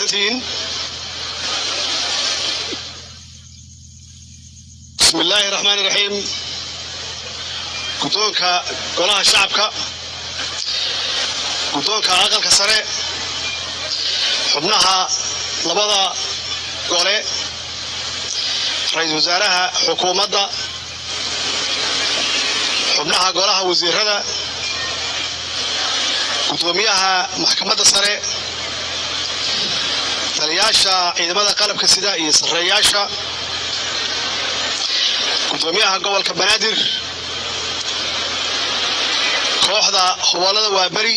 mahadsantihiin. Bismillaahi raxmaani raxiim. guddoonka golaha shacabka, guddoonka aqalka sare, xubnaha labada gole, ra'iisul wasaaraha xukuumadda, xubnaha golaha wasiirada, gudoomiyaha maxkamadda sare, taliyaasha ciidamada qalabka sida iyo sarreeyaasha, gudoomiyaha gobolka Banaadir, kooxda hawlada waa bari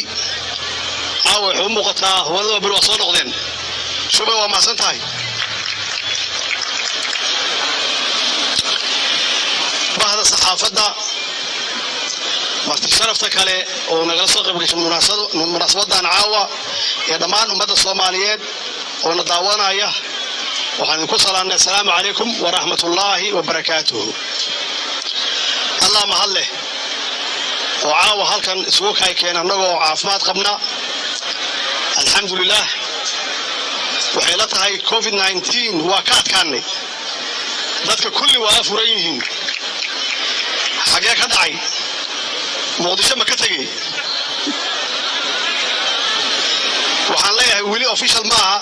waxay u muuqataa hawlada waa bari waa soo noqdeen. shubay waa mahadsan tahay. bahda saxaafadda, marti sharafta kale oo nagala soo qayb gashay munaasabadan caawa ee dhammaan ummadda Soomaaliyeed oo na daawanaya, waxaan ku salaamnay assalaamu calaykum wa rahmatullaahi wa barakaatuh. allah mahadle oo caawa halkan isugu keenay annagoo caafimaad qabna. alxamdulillaah. waxay la tahay COVID-19 waa ka adkaanay. dadka kulli waa furan yihiin. xagee ka dhacay? muqdisho ma ka tagay? waxaan leeyahay weli official maaha.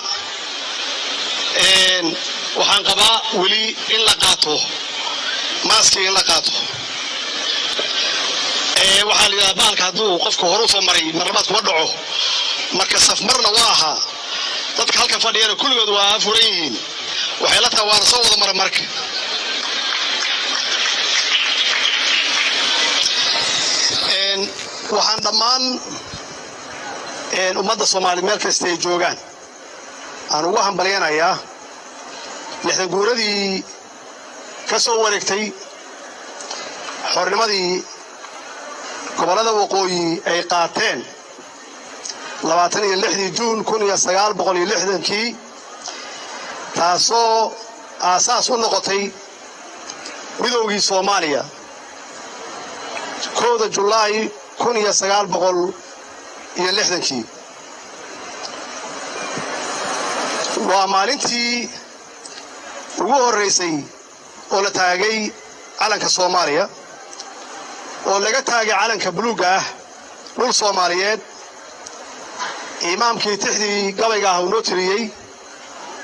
waxaan qabaa weli in la qaato maaski, in la qaato. waxaa la yidhaha baalka hadduu qofku hore usoo maray marlabaad kuma dhaco. marka safmarna waa ahaa. dadka halkan fadhiyana kulligood waa furan yihiin. waxay la tahay waana soo wada mara marka. waxaan dhammaan ummadda Soomaaliyeed meel kasta ay joogaan aan ugu hambalyanayaa 60 guuradii ka soo wareegtay xornimadii gobolada waqooyi ay qaateen 26 Juun 1960 taasoo aasaas u noqotay midowgii Soomaaliya. 1 July 1960 waa maalintii ugu horeysay oo la taagay calanka Soomaaliya, oo laga taagay calanka buluuga ah dhul Soomaaliyeed. imaamkii tixdii gabayga ah uu noo tiriyey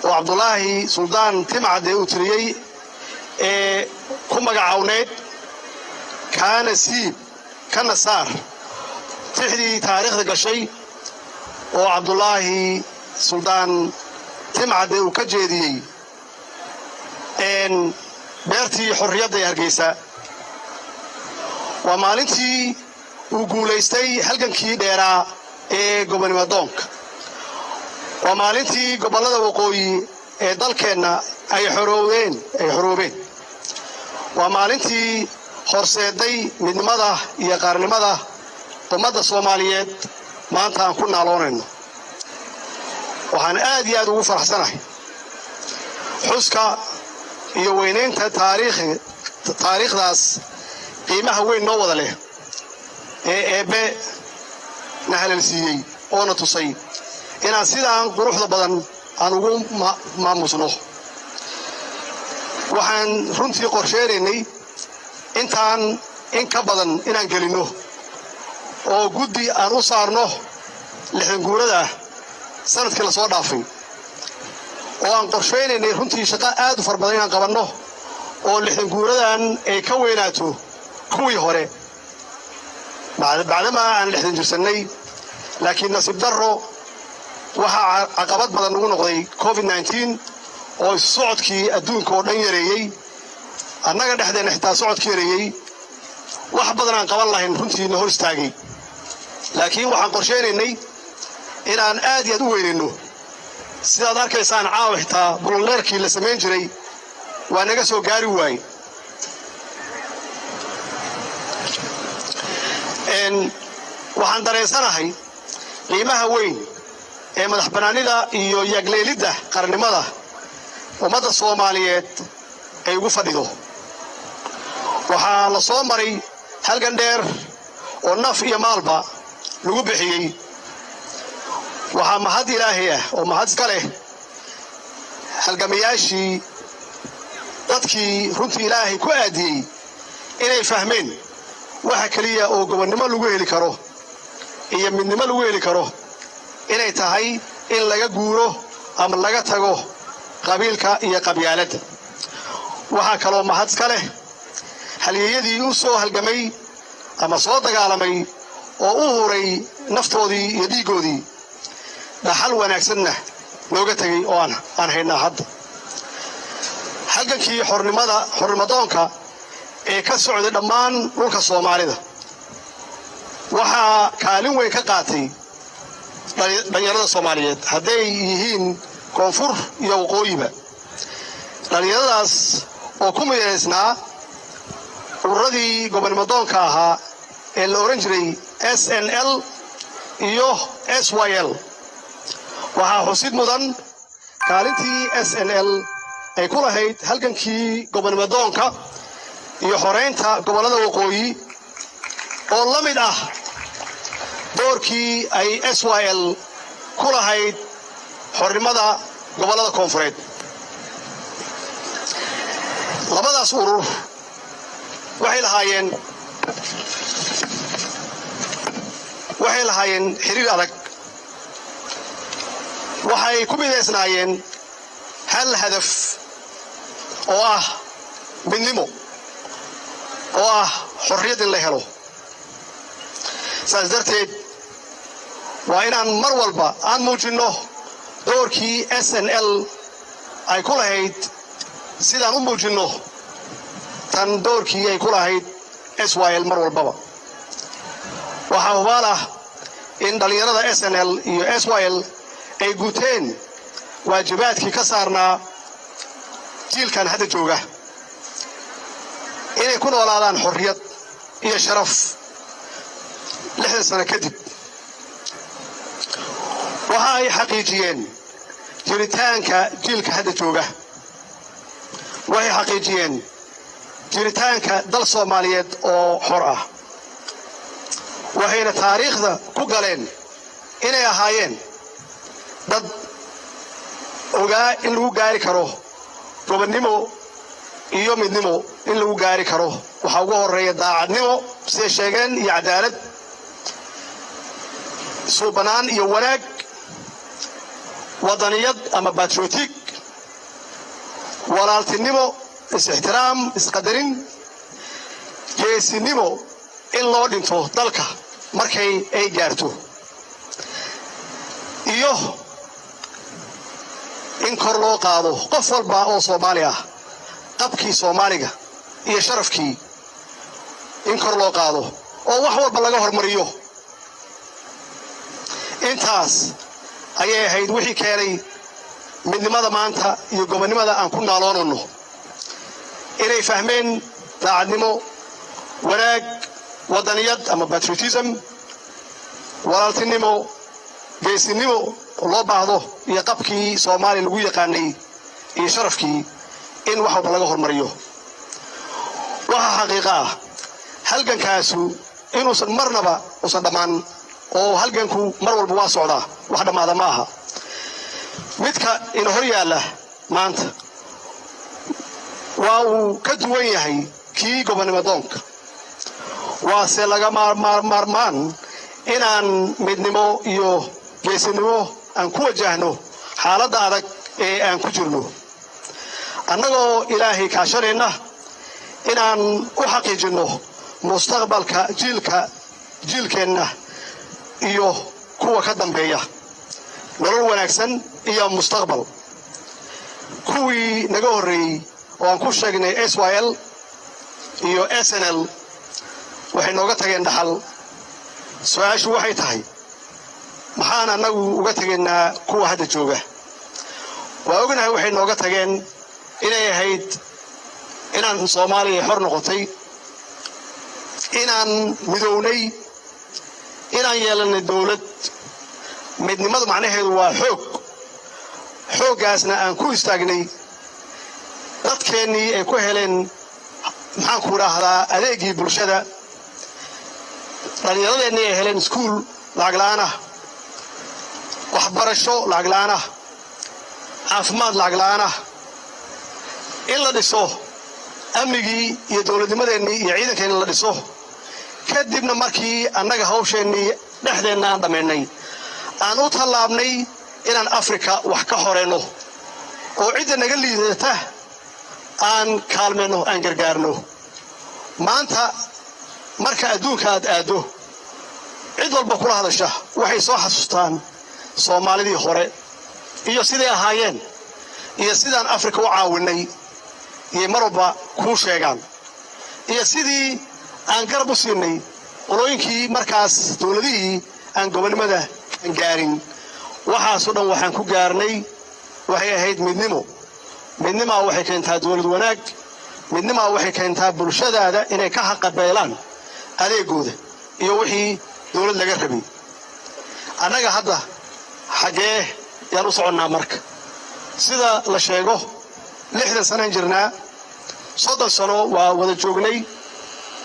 oo Cabdullaahi Suldaan Timcade uu tiriyey ee ku magacawneed kaana siib kana saar, tixdii taariikhda gashay oo Cabdullaahi Suldaan Timcade uu ka jeediyey beertii xorriyadda ee Hargeysa. waa maalintii uu guulaystay halgankii dheeraa ee gobonimo doonka. waa maalintii gobolada waqooyi ee dalkeenna ay xoroobeen. waa maalintii horseeday midnimada iyo qaranimada ummadda Soomaaliyeed maanta aan ku naaloonayno. waxaan aad iyo aad ugu faraxsanahay xuska iyo weynaynta taariikhdaas qiimaha weyn noo wada leh ee eebbe na halalsiiyey oo na tusay inaan sidaan quruxda badan aan ugu maamusno. waxaan runtii qorsheynaynay intaan in ka badan inaan gelino oo guddi aan u saarno 60 guurada sanadkii la soo dhaafay, oo aan qorsheynaynay runtii shaqo aad u far badan inaan qabanno oo 60 guuradan ay ka weynaato kuwii hore bacdama aan 60 jirsanay. laakiin nasiib darro waxaa caqabad badan ugu noqday COVID-19 oo socodkii adduunka oo dhan yareeyey, annaga dhexdeena xitaa socodkii yareeyey. wax badan aan qaban lahayn runtii na hor istaagay. laakiin waxaan qorsheynaynay inaan aad iyo aad u weynayno. sidaad arkaysaan caawa xitaa bulonleerkii la samayn jiray waa naga soo gaari waayey. waxaan dareensanahay qiimaha weyn ee madax banaanida iyo yagleelidda qarannimada ummadda Soomaaliyeed ay ugu fadhido. waxaa la soo maray halgan dheer oo naf iyo maalba lagu bixiyey. waxaa mahad Ilaahay ah oo mahad iska leh halgamayaashii dadkii runtii ilaahay ku aadiyey inay fahmeen waxa kaliya oo gobonnimo lagu heli karo iyo midnimo lagu heli karo inay tahay in laga guuro ama laga tago qabiilka iyo qabyaaladda. waxaa kaloo mahad iska leh halyeeyadii u soo halgamay ama soo dagaalamay oo u huray naftoodii iyo dhiigoodii dhaxal wanaagsanna looga tegay oo aan haynaa hadda. halgankii xornimadoonka ee ka socday dhammaan dhulka Soomaalida waxaa kaalin weyn ka qaatay dhalinyarada Soomaaliyeed hadday yihiin koonfur iyo waqooyiba. dhalinyaradaas oo ku mideysnaa ururadii gobonnimodoonka ahaa ee la oran jiray SNL iyo SYL. waxaa xusid mudan kaalintii SNL ay ku lahayd halgankii gobonnimodoonka iyo xoreynta gobollada waqooyi oo la mid ah doorkii ay SYL ku lahayd xornimada gobollada koonfureed. labadaas urur waxay lahaayeen xiriir adag. waxay ku mideysnaayeen hal hadaf oo ah midnimo, oo ah xorriyad in la helo. saas darteed waa inaan mar walba aan muujinno doorkii SNL ay ku lahayd sidaan u muujinno tan doorkii ay ku lahayd SYL mar walbaba. waxaa hubaal ah in dhalinyarada SNL iyo SYL ay guuteen waajibaadkii ka saarnaa jiilkan hadda jooga inay ku noolaadaan xorriyad iyo sharaf 60 sano kadib. waxa ay xaqiijiyeen jiritaanka jiilka hadda jooga. waxay xaqiijiyeen jiritaanka dal Soomaaliyeed oo xor ah. waxayna taariikhda ku galeen inay ahaayeen dad ogaa in lagu gaari karo gobonnimo iyo midnimo in lagu gaari karo. waxaa ugu horeeya daacadnimo siday sheegeen iyo cadaalad, suubanaan iyo wanaag, wadaniyad ama patriotic, walaaltinimo, is-ixtiraam, isqadarin, geesinimo in loo dhinto dalka markay ay gaarto, iyo in kor loo qaado qof walba oo Soomaali ah qabkii Soomaaliga iyo sharafkii in kor loo qaado oo wax walba laga hormariyo. intaas ayay ahayd wixii keenay midnimada maanta iyo gobonnimada aan ku naaloonayno. inay fahmeen daacadnimo, wanaag, wadaniyad ama patriotism, walaaltinimo, geesinimo loo baahdo iyo qabkii Soomaali lagu yaqaanay iyo sharafkii in wax walba laga hormariyo. waxa xaqiiqo ah halgankaasu inuusan marnaba usan dhammaan oo halganku mar walba waa socdaa, wax dhamaada ma aha. midka in hor yaalla maanta waa uu ka duwan yahay kii gobonnimodoonka. waase laga maarmaan inaan midnimo iyo geesinimo aan ku wajahno xaaladda adag ee aan ku jirno, annagoo ilaahay kaashanayna inaan u xaqiijinno mustaqbalka jiilkeenna iyo kuwa ka dambeeya nolol wanaagsan iyo mustaqbal. kuwii naga horreeyey oo aan ku sheegnay SYL iyo SNL waxay nooga tageen dhaxal. su-aashu waxay tahay maxaan annagu uga tegaynaa kuwa hadda jooga? waa ognahay waxay nooga tageen inay ahayd inaan Soomaaliya xor noqotay, inaan midownay, inaan yeelanay dawlad. midnimadu macnaheedu waa xooggaasna aan ku istaagnay dadkeennii ay ku heleen maxaan ku idhaahdaa adeegii bulshada. dhallinyaradeenii ay heleen iskuul lacag la'aan ah, waxbarasho lacag la'aan ah, caafimaad lacag la'aan ah in la dhiso amnigii iyo dowladnimadeennii iyo ciidankeennii la dhiso kadibna markii annaga hawsheennii dhexdeenna aan dhammaynay aan u tallaabnay inaan afrika wax ka horeyno oo cidda naga liidata aan kaalmeyno aan gargaarno maanta marka adduunka aad aado cid walba kula hadasha waxay soo xasuustaan soomaalidii hore iyo siday ahaayeen iyo sidaan afrika u caawinay iyo mar walba kuu sheegaan iyo sidii aan garab u siinay qolooyinkii markaas dowladihii aan gobonnimada aan gaarin waxaasoo dhan waxaan ku gaarnay waxay ahayd midnimaa waxay keentaa dowlad wanaag midnimaa waxay keentaa bulshadaada inay ka haqabeelaan adeegooda iyo wixii dowlad laga rabay annaga hadda xaggee yaan u soconnaa marka sida la sheego 60 sanaan jirnaa 30 sano waa wada joognay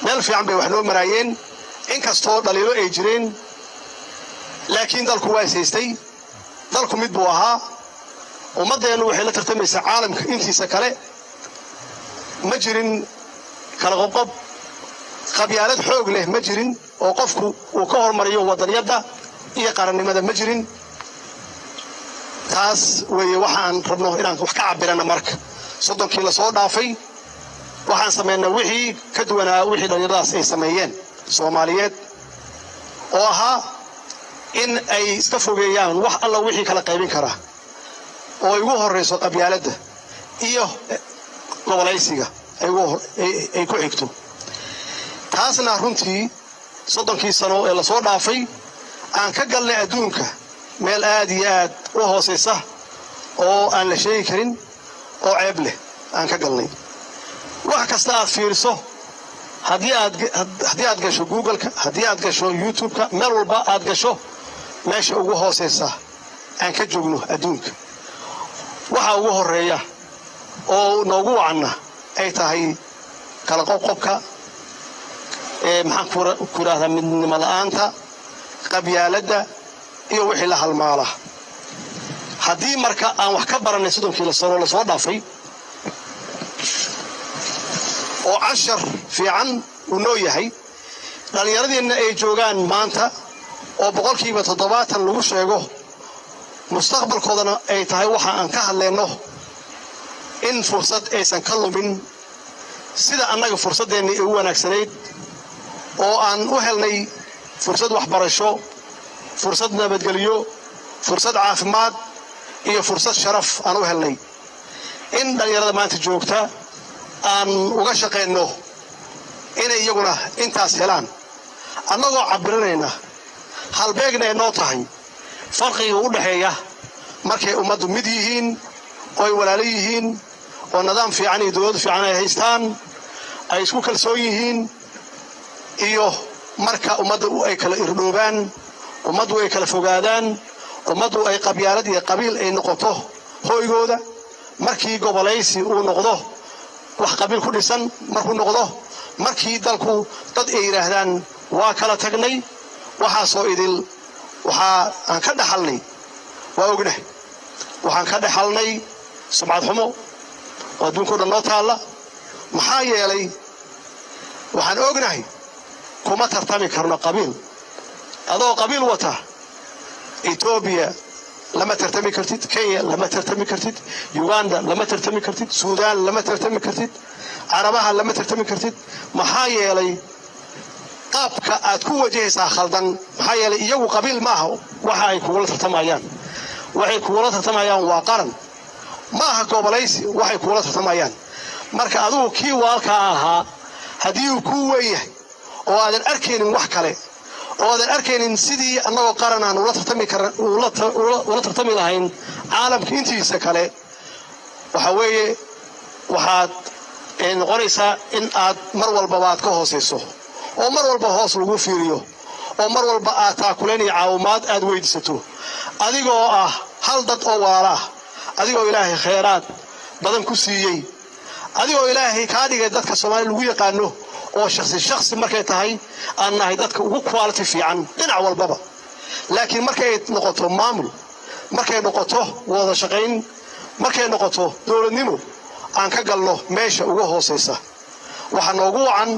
meel fiican bay wax noo maraayeen inkastoo dhaliilo ay jireen laakiin dalku waa isaystay dalku mid buu ahaa ummadeennu waxay la tartamaysaa caalamka intiisa kale ma jirin kala qoqob qabyaalad xoog leh ma jirin oo qofku uu ka hormariyo wadaniyadda iyo qarannimada ma jirin taas weeye waxaan rabno inaan wax ka cabirana marka 30kii la soo dhaafay waxaan sameynay wixii ka duwanaa wixii dhalinyaradaas ay sameeyeen Soomaaliyeed oo ahaa in ay iska fogeeyaan wax alla wixii kala qaybin kara oo ay ugu horeyso qabyaaladda iyo gobolaysiga ay ku xigto taasna runtii 30kii sano ee la soo dhaafay aan ka galnay adduunka meel aad iyo aad u hooseysa oo aan la sheegi karin oo ceeb leh aan ka galnay wax kasta aad fiiriso haddii aad gasho Google-ka haddii aad gasho YouTube-ka meel walba aad gasho meesha ugu hooseysa aan ka joogno adduunka waxa ugu horeeya oo noogu wacna ay tahay kala qoqobka maxaan ku raahdaa midnimo la'aanta qabyaaladda iyo wixii la halmaala haddii marka aan wax ka baranay 30kii la soo dhaafay oo cashar fiican uu noo yahay dhalinyaradeenna ay joogaan maanta oo 70% lagu sheego mustaqbalkoodana ay tahay waxa aan ka hadlayno in fursad aysan ka lumin sida annaga fursadeenni ugu wanaagsanayd oo aan u helnay fursad waxbarasho fursad nabadgelyo fursad caafimaad iyo fursad sharaf aan u helnay in dhalinyarada maanta joogta aan uga shaqeyno inay iyaguna intaas helaan annagoo cabiranayna halbeegna ay noo tahay farqiga u dhaxeeya markay ummaddu mid yihiin oo ay walaalo yihiin oo nidaam fiican iyo dowlad fiican ay haystaan ay isku kalsoon yihiin iyo marka ummaddu ay kala irdhoobaan ummaddu ay kala fogaadaan ummaddu ay qabyaalad iyo qabiil ay noqoto hooygooda markii gobolaysi uu noqdo wax qabiil ku dhisan markuu noqdo markii dalku dad ay yiraahdaan waa kala tagnay waxaasoo idil waxa aan ka dhaxalnay waa ognahay waxaan ka dhaxalnay sumcad xumo oo adduunka dhan noo taalla maxaa yeelay waxaan ognahay kuma tartami karno qabiil adoo qabiil wata Ethiopia lama tartami kartid Kenya lama tartami kartid Uganda lama tartami kartid Suudaan lama tartami kartid Carabaha lama tartami kartid maxaa yeelay qaabka aad ku wajahaysaa khaldan maxaa yeelay iyagu qabiil ma aha waxa ay kugula tartamayaan waxay kugula tartamayaan waa qaran ma aha gobolaysi waxay kugula tartamayaan marka adigu kii waalka ahaa haddii uu ku weeyahay oo aadan arkaynin wax kale oo aadan arkaynin sidii annagoo qaran aan ula tartami lahayn caalamka intiisa kale waxa weeye waxaad noqonaysaa in aad mar walba aad ka hooseyso oo mar walba hoos lagu fiiriyo oo mar walba aad taakuleen iyo caawimaad aad weydiisato adigoo ah hal dad oo walaala ah adigoo ilaahay khayraad badan ku siiyey adigoo ilaahay ka dhigay dadka Soomaaliya lagu yaqaano oo shakhsi markay tahay aan nahay dadka ugu quality fiican dhinac walbaba laakiin markay noqoto maamul markay noqoto wada shaqayn markay noqoto dowladnimo aan ka galno meesha ugu hooseysa waxa noogu wacan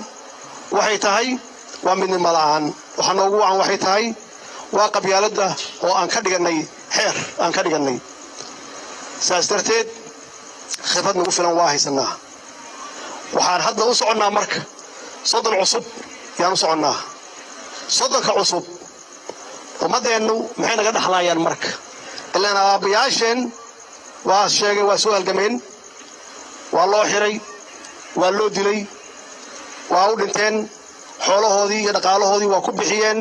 waxay tahay waa midnimo la'aan waxa noogu wacan waxay tahay waa qabyaalada oo aan ka dhiganay xeer aan ka dhiganay saas darteed khibrad nagu filan waa haysanaa waxaan hadda u soconnaa marka soddon cusub yaan u soconnaa soddonka cusub ummadeennu maxay naga dhaxlayaan marka ilaan aabayaasheen waa sheegay waa soo halgameen waa loo xiray waa loo dilay waa u dhinteen xoolahoodii iyo dhaqaalahoodii waa ku bixiyeen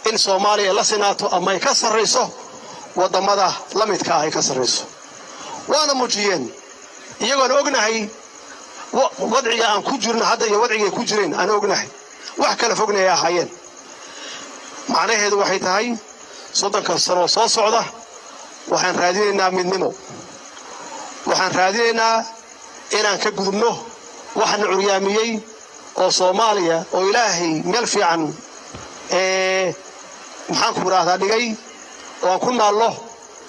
in Soomaaliya la sinaato ama ay ka sarreyso wadamada la midka ah ay ka sarreyso waana muujiyeen iyagoon ognahay wadciga aan ku jirno hadda iyo wadciga ku jireen aan ognahay wax kala fognay ahaayeen macnaheedu waxay tahay soddonka sano soo socda waxaan raadinaynaa midnimo waxaan raadinaynaa inaan ka gudubno waxaan curyaamiyey oo Soomaaliya oo Ilaahay meel fiican maxaan ku raahdaa dhigay oo aan ku naallo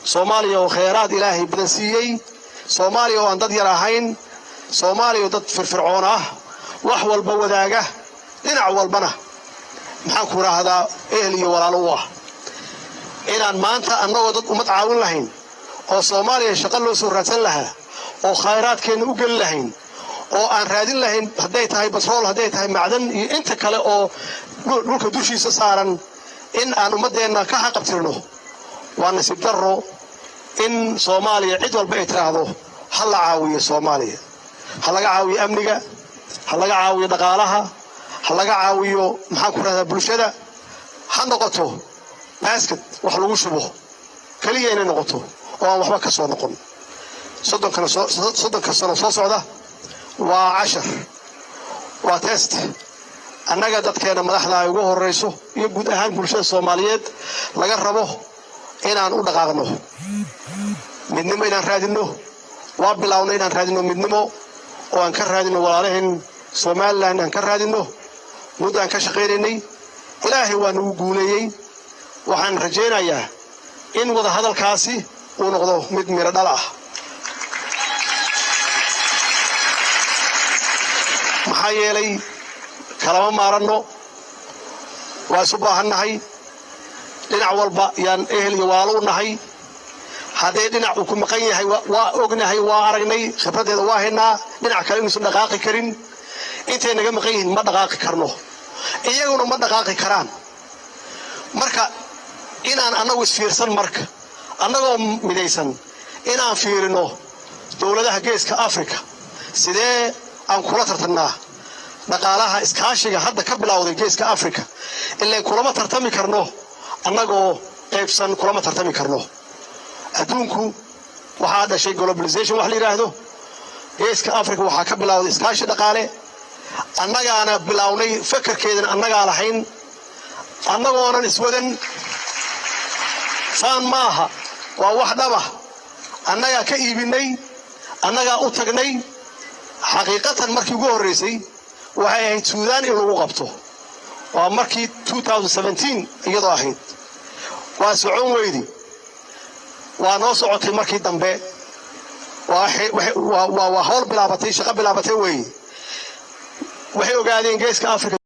Soomaaliya oo khayraad Ilaahay badan siiyey Soomaaliya oo aan dad yar ahayn Soomaaliya oo dad firfircoon ah wax walba wadaaga dhinac walbana maxaan ku raahdaa ehel iyo walaalo ah inaan maanta annagoo dad umad caawin lahayn oo Soomaaliya shaqo loo soo raadsan lahaa oo khayraadkeena u gal lahayn oo aan raadin lahayn haday tahay batrool haday tahay macdan iyo inta kale oo dhulka dushiisa saaran in aan ummadeena ka xaqabtirno waa nasiib darro in Soomaaliya cid walba ay tiraahdo hal caawiyo Soomaaliya hal laga caawiyo amniga hal laga caawiyo dhaqaalaha hal laga caawiyo maxaan ku raahdaa bulshada ha noqoto basket wax lagu shubo kaliya inay noqoto oo aan waxba ka soo noqon soddonka sano soo socda waa 10 waa test annaga dadkeena madaxda ay ugu horeyso iyo guud ahaan bulshada Soomaaliyeed laga rabo inaan u dhaqaaqno midnimo inaan raadino waa bilaawno inaan raadino midnimo oo aan ka raadino walaalahin Soomaaliland aan ka raadino muddo aan ka shaqeynay Ilaahay waa nagu guuleeyay waxaan rajaynayaa in wada hadalkaasi uu noqdo mid miro dhal ah maxaa yeelay kalama maarano waa isu baahannahay dhinac walba yaan ehel iyo walaalo u nahay haddii dhinac uu ku maqan yahay waa ognahay waa aragnay khibradeeda waa haynaa dhinac kale inuu dhaqaaqi karin intay naga maqan yihiin ma dhaqaaqi karno iyaguna ma dhaqaaqi karaan marka inaan annagu isfiirsan marka annagoo midaysan inaan fiirino dowladaha geeska Afrika sidee aan kula tartanaa dhaqaalaha iskaashiga hadda ka bilowday geeska Afrika ilaa kulama tartami karno annagoo qaybsan kulama tartami karno adduunku waxa dhashay globalization wax la yiraahdo geeska Afrika waxa ka bilowday iskaashi dhaqaale annagaana bilownay fakarkeedana annaga lahayn annagoonan iswadan faan maaha waa wax dhaba annaga ka iibinay annaga u tagnay xaqiiqatan markii ugu horeysay waxay ahayd Suudaan in lagu qabto waa markii 2017 iyadoo ahayd waa socon weydi waa noo socotay markii dambe waa hawl bilaabatay shaqo bilaabatay weey waxay ogaadeen geeska Afrika